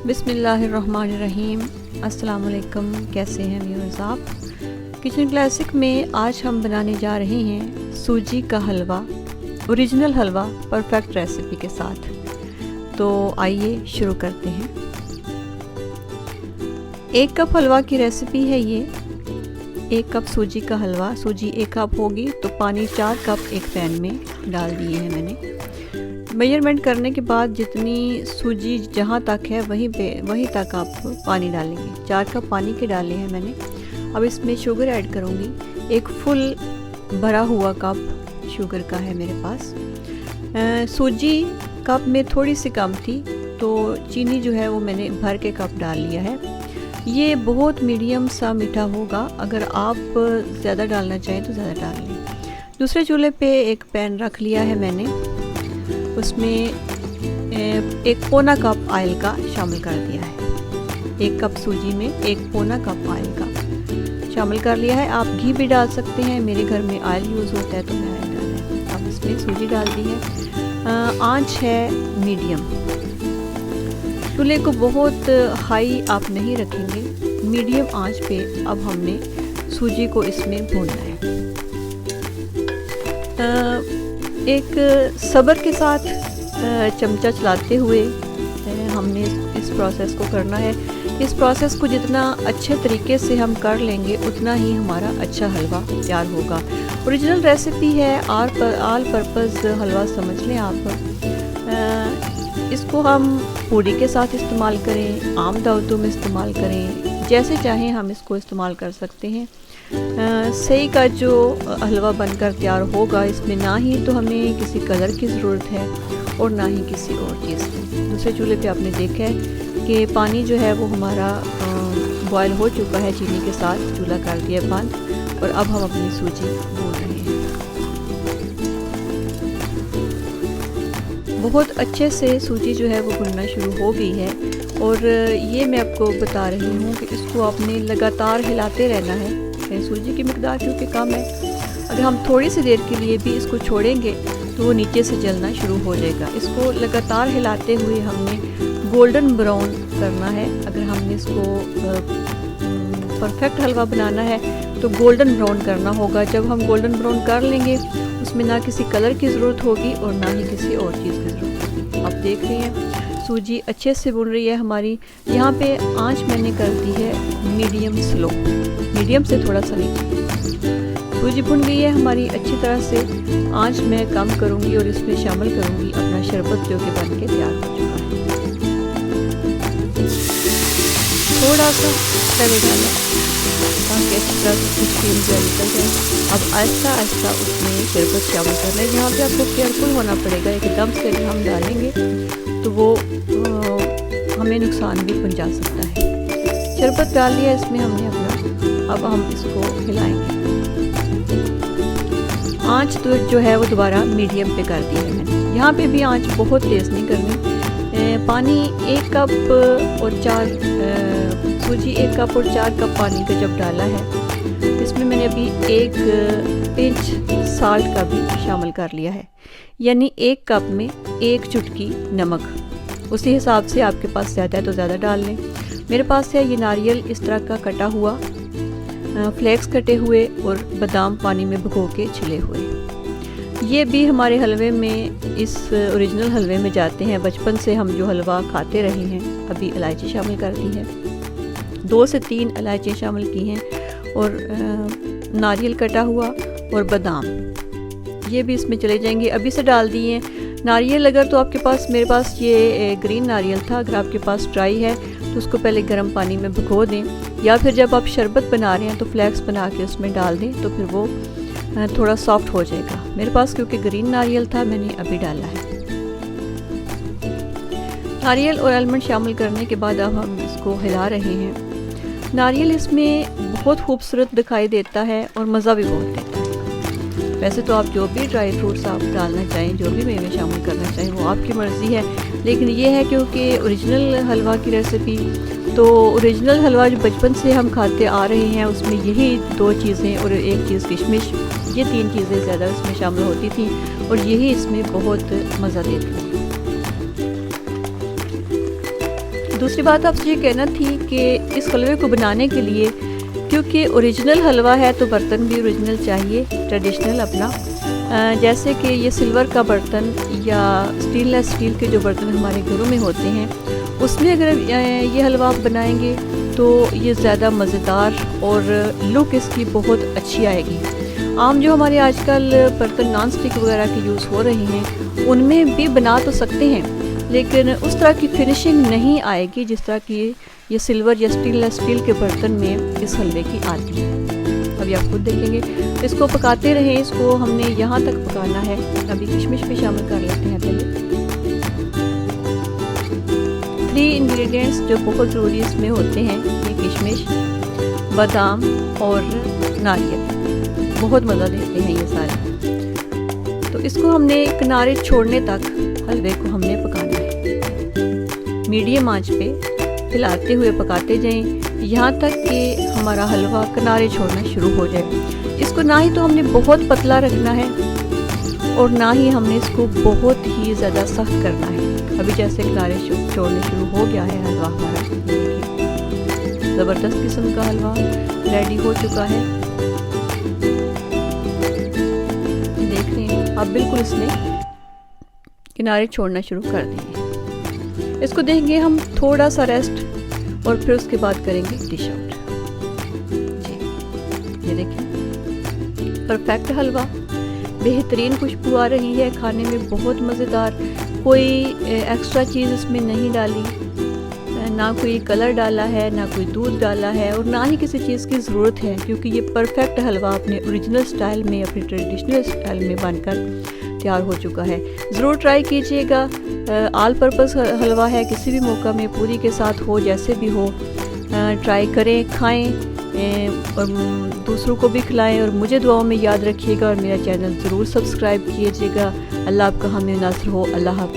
बिस्मिल्लाहिर्रहमानिर्रहीम। अस्सलाम वालेकुम। कैसे हैं व्यूअर्स आप? किचन क्लासिक में आज हम बनाने जा रहे हैं सूजी का हलवा, ओरिजिनल हलवा परफेक्ट रेसिपी के साथ। तो आइए शुरू करते हैं। 1 कप हलवा की रेसिपी है ये। 1 कप सूजी का हलवा, सूजी 1 कप होगी तो पानी 4 कप एक पैन में डाल दिए हैं मैंने। मेजरमेंट करने के बाद जितनी सूजी जहाँ तक है वहीं तक आप पानी डालेंगे। 4 कप पानी के डाले हैं मैंने। अब इसमें शुगर ऐड करूँगी। 1 फुल भरा हुआ कप शुगर का है मेरे पास। सूजी कप में थोड़ी सी कम थी तो चीनी जो है वो मैंने भर के कप डाल लिया है। ये बहुत मीडियम सा मीठा होगा। अगर आप ज़्यादा डालना चाहें तो ज़्यादा डाल लें। दूसरे चूल्हे पे एक पैन रख लिया है मैंने। उसमें 1 पौना कप ऑयल का शामिल कर दिया है। 1 कप सूजी में 1 पौना कप ऑयल का शामिल कर लिया है। आप घी भी डाल सकते हैं, मेरे घर में ऑयल यूज़ होता है तो मैं ऑयल डाला है। अब इसमें सूजी डाल दी है। आंच है मीडियम। चूल्हे को बहुत हाई आप नहीं रखेंगे, मीडियम आंच पे अब हमने सूजी को इसमें भूनना है। एक सब्र के साथ चमचा चलाते हुए हमने इस प्रोसेस को करना है। इस प्रोसेस को जितना अच्छे तरीके से हम कर लेंगे उतना ही हमारा अच्छा हलवा तैयार होगा। ओरिजिनल रेसिपी है, ऑल पर्पस हलवा समझ लें आप। इसको हम पूड़ी के साथ इस्तेमाल करें, आम दावतों में इस्तेमाल करें, जैसे चाहें हम इसको इस्तेमाल कर सकते हैं। सही का जो हलवा बनकर तैयार होगा, इसमें ना ही तो हमें किसी कलर की ज़रूरत है और ना ही किसी और चीज़ की। दूसरे चूल्हे पे आपने देखा है कि पानी जो है वो हमारा बॉयल हो चुका है चीनी के साथ। चूल्हा कर दिया बंद और अब हम अपनी सूजी भून रहे हैं। बहुत अच्छे से सूजी जो है वो भुनना शुरू हो गई है और ये मैं आपको बता रही हूँ कि इसको आपने लगातार हिलाते रहना है। सूजी की मिकदार क्योंकि कम है, अगर हम थोड़ी सी देर के लिए भी इसको छोड़ेंगे तो वो नीचे से जलना शुरू हो जाएगा। इसको लगातार हिलाते हुए हमने गोल्डन ब्राउन करना है। अगर हमने इसको परफेक्ट हलवा बनाना है तो गोल्डन ब्राउन करना होगा। जब हम गोल्डन ब्राउन कर लेंगे उसमें ना किसी कलर की ज़रूरत होगी और ना ही किसी और चीज़ की ज़रूरत होगी। आप देख रहे हैं सूजी अच्छे से भुन रही है हमारी। यहाँ पे आंच मैंने कर दी है मीडियम स्लो, मीडियम से थोड़ा सा नीचे। सूजी भुन गई है हमारी अच्छी तरह से। आंच मैं कम करूँगी और इसमें शामिल करूँगी अपना शरबत जो कि बन के तैयार हो चुका है। थोड़ा सा तवे डालें ताकि अच्छी तरह से कुछ क्रीम जो निकल जाए। अब आहिस्ता आहिस्ता उसमें शरबत शामिल करना है। यहाँ पे आपको केयरफुल होना पड़ेगा, एकदम से अगर हम डालेंगे तो वो हमें नुकसान भी पहुंचा सकता है। शरबत डाल लिया इसमें हमने अपना। अब हम इसको हिलाएंगे। आंच तो जो है वो दोबारा मीडियम पे कर दी है मैंने। यहाँ पे भी आंच बहुत तेज़ नहीं करनी। पानी 1 कप और 4 सूजी 1 कप और 4 कप पानी का जब डाला है इसमें मैंने अभी 1 पिंच साल्ट का भी शामिल कर लिया है। यानी 1 कप में 1 चुटकी नमक। उसी हिसाब से आपके पास ज़्यादा है तो ज़्यादा डाल लें। मेरे पास है ये नारियल इस तरह का कटा हुआ, फ्लेक्स कटे हुए और बादाम पानी में भिगो के छिले हुए। ये भी हमारे हलवे में, इस ओरिजिनल हलवे में जाते हैं। बचपन से हम जो हलवा खाते रहे हैं। अभी इलायची शामिल कर दी है, 2 से 3 इलायची शामिल की हैं और नारियल कटा हुआ और बादाम ये भी इसमें चले जाएंगे। अभी से डाल दिए नारियल। अगर तो आपके पास, मेरे पास ये ग्रीन नारियल था, अगर आपके पास ड्राई है तो उसको पहले गर्म पानी में भिगो दें, या फिर जब आप शरबत बना रहे हैं तो फ्लेक्स बना के उसमें डाल दें तो फिर वो थोड़ा सॉफ्ट हो जाएगा। मेरे पास क्योंकि ग्रीन नारियल था मैंने अभी डाला है। नारियल और आलमंड शामिल करने के बाद अब हम इसको हिला रहे हैं। नारियल इसमें बहुत खूबसूरत दिखाई देता है और मज़ा भी बहुत देता है। वैसे तो आप जो भी ड्राई फ्रूट्स आप डालना चाहें, जो भी मेवे शामिल करना चाहें वो आपकी मर्ज़ी है। लेकिन ये है क्योंकि ओरिजिनल हलवा की रेसिपी, तो ओरिजिनल हलवा जो बचपन से हम खाते आ रहे हैं उसमें यही 2 चीज़ें और 1 चीज़ किशमिश, ये 3 चीज़ें ज़्यादा इसमें शामिल होती थी और यही इसमें बहुत मज़ा देती थी। दूसरी बात आपसे ये कहना थी कि इस हलवे को बनाने के लिए, क्योंकि ओरिजिनल हलवा है तो बर्तन भी ओरिजिनल चाहिए, ट्रेडिशनल अपना। जैसे कि ये सिल्वर का बर्तन या स्टेनलेस स्टील के जो बर्तन हमारे घरों में होते हैं, उसमें अगर ये हलवा आप बनाएंगे तो ये ज़्यादा मज़ेदार और लुक इसकी बहुत अच्छी आएगी। आम जो हमारे आजकल बर्तन नॉन स्टिक वगैरह के यूज़ हो रहे हैं, उनमें भी बना तो सकते हैं, लेकिन उस तरह की फिनिशिंग नहीं आएगी जिस तरह की ये सिल्वर या स्टेनलेस स्टील के बर्तन में इस हलवे की आती है। अभी आप खुद देखेंगे। इसको पकाते रहें, इसको हमने यहाँ तक पकाना है। अभी किशमिश भी शामिल कर लेते हैं पहले। 3 इंग्रेडिएंट्स जो बहुत ज़रूरी इसमें होते हैं, ये किशमिश, बादाम और नारियल, बहुत मज़ा देते हैं ये सारे। तो इसको हमने किनारे छोड़ने तक हलवे को हमने पकाना है। मीडियम आंच पे हिलाते हुए पकाते जाएं यहाँ तक कि हमारा हलवा किनारे छोड़ना शुरू हो जाए। इसको ना ही तो हमने बहुत पतला रखना है और ना ही हमने इसको बहुत ही ज़्यादा सख्त करना है। अभी जैसे किनारे छोड़ने शुरू हो गया है हलवा हमारा, ज़बरदस्त किस्म का हलवा रेडी हो चुका है। देख रहे हैं आप, बिल्कुल इसने किनारे छोड़ना शुरू कर दिए। इसको देंगे हम थोड़ा सा रेस्ट और फिर उसके बाद करेंगे डिश आउट। जी ये देखिए, परफेक्ट हलवा, बेहतरीन खुशबू आ रही है, खाने में बहुत मज़ेदार। कोई एक्स्ट्रा चीज़ इसमें नहीं डाली, ना कोई कलर डाला है, ना कोई दूध डाला है और ना ही किसी चीज़ की ज़रूरत है, क्योंकि ये परफेक्ट हलवा अपने ओरिजिनल स्टाइल में, अपने ट्रेडिशनल स्टाइल में बनकर तैयार हो चुका है। ज़रूर ट्राई कीजिएगा। ऑल पर्पज़ हलवा है, किसी भी मौका में पूरी के साथ हो, जैसे भी हो, ट्राई करें, खाएं और दूसरों को भी खिलाएं और मुझे दुआओं में याद रखिएगा और मेरा चैनल ज़रूर सब्सक्राइब कीजिएगा। अल्लाह आपका हामी नासर हो। अल्लाह हाफ़िज़।